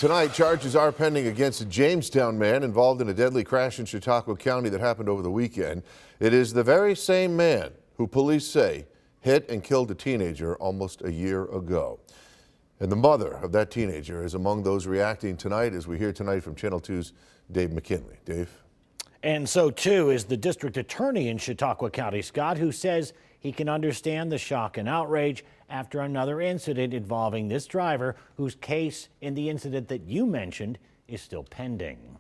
Tonight, charges are pending against a Jamestown man involved in a deadly crash in Chautauqua County that happened over the weekend. It is the very same man who police say hit and killed a teenager almost a year ago. And the mother of that teenager is among those reacting tonight, as we hear tonight from Channel 2's Dave McKinley. Dave? And so, too, is the district attorney in Chautauqua County, Scott, who says he can understand the shock and outrage after another incident involving this driver, whose case in the incident that you mentioned is still pending.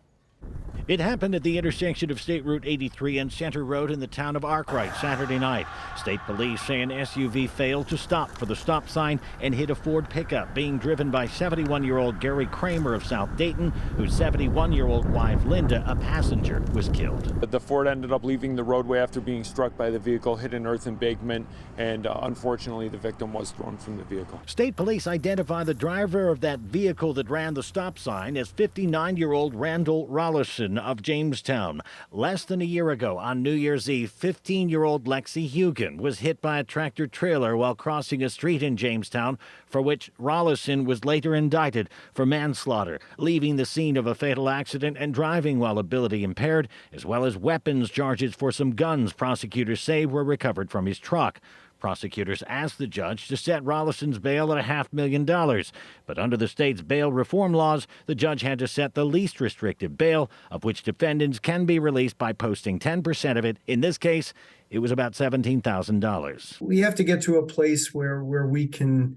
It happened at the intersection of State Route 83 and Center Road in the town of Arkwright Saturday night. State police say an SUV failed to stop for the stop sign and hit a Ford pickup being driven by 71-year-old Gary Kramer of South Dayton, whose 71-year-old wife, Linda, a passenger, was killed. The Ford ended up leaving the roadway after being struck by the vehicle, hit an earth embankment, and unfortunately the victim was thrown from the vehicle. State police identify the driver of that vehicle that ran the stop sign as 59-year-old Randall Rollison of Jamestown. Less than a year ago, on New Year's Eve, 15-year-old Lexi Hugan was hit by a tractor trailer while crossing a street in Jamestown, for which Rollison was later indicted for manslaughter, leaving the scene of a fatal accident and driving while ability impaired, as well as weapons charges for some guns prosecutors say were recovered from his truck. Prosecutors asked the judge to set Rollison's bail at $500,000. But under the state's bail reform laws, the judge had to set the least restrictive bail, of which defendants can be released by posting 10% of it. In this case, it was about $17,000. We have to get to a place where we can,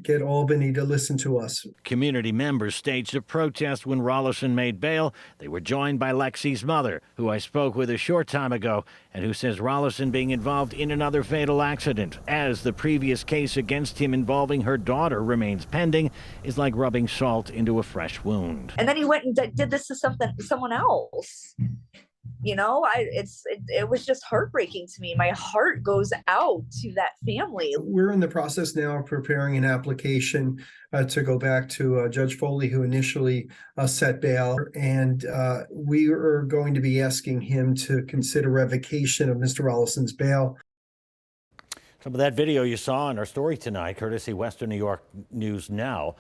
get Albany to listen to us. Community members staged a protest when Rollison made bail. They were joined by Lexi's mother, who I spoke with a short time ago, and who says Rollison being involved in another fatal accident, as the previous case against him involving her daughter remains pending, is like rubbing salt into a fresh wound. And then he went and did this to someone else. It was just heartbreaking to me. My heart goes out to that family. We're in the process now of preparing an application to go back to Judge Foley, who initially set bail. And we are going to be asking him to consider revocation of Mr. Rollison's bail. Some of that video you saw in our story tonight, courtesy Western New York News Now.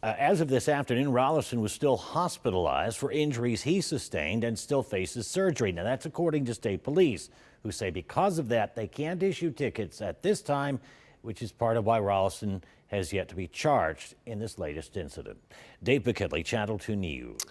As of this afternoon, Rollison was still hospitalized for injuries he sustained and still faces surgery. Now, that's according to state police, who say because of that, they can't issue tickets at this time, which is part of why Rollison has yet to be charged in this latest incident. Dave McKinley, Channel 2 News.